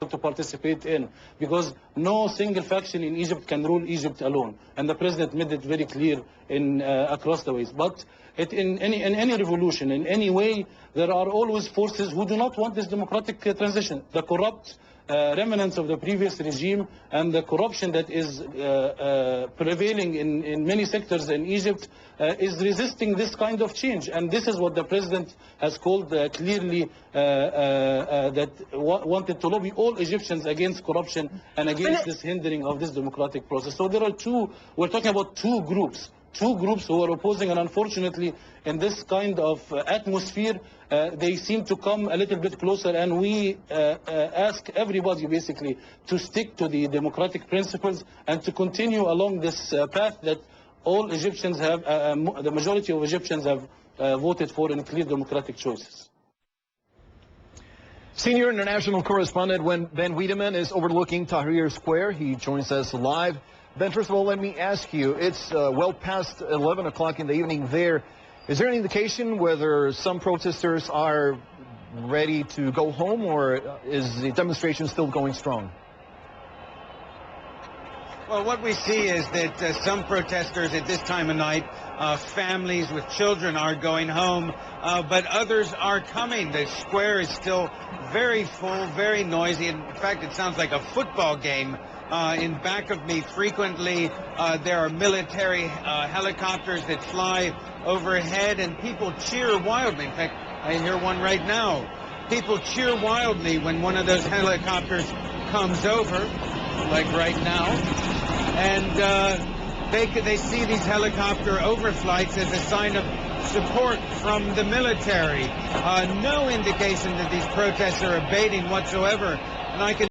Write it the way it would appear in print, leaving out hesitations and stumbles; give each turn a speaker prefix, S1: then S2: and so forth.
S1: to participate in, because no single faction in Egypt can rule Egypt alone, and the president made it very clear in across the ways. But in any revolution, in any way, there are always forces who do not want this democratic transition. The corrupt remnants of the previous regime and the corruption that is prevailing in many sectors in Egypt is resisting this kind of change. And this is what the president has called clearly that wanted to lobby all Egyptians against corruption and against this hindering of this democratic process. So there are we're talking about two groups who are opposing, and unfortunately in this kind of atmosphere they seem to come a little bit closer, and we ask everybody basically to stick to the democratic principles and to continue along this path that all Egyptians have, the majority of Egyptians have voted for in clear democratic choices.
S2: Senior international correspondent Ben Wiedemann is overlooking Tahrir Square. He joins us live. Ben, first of all, let me ask you, it's well past 11 o'clock in the evening there. Is there any indication whether some protesters are ready to go home, or is the demonstration still going strong?
S3: Well, what we see is that some protesters at this time of night, families with children, are going home, but others are coming. The square is still very full, very noisy. In fact, it sounds like a football game. In back of me, frequently there are military helicopters that fly overhead, and people cheer wildly. In fact, I hear one right now. People cheer wildly when one of those helicopters comes over, like right now, and they see these helicopter overflights as a sign of support from the military. No indication that these protests are abating whatsoever, and I can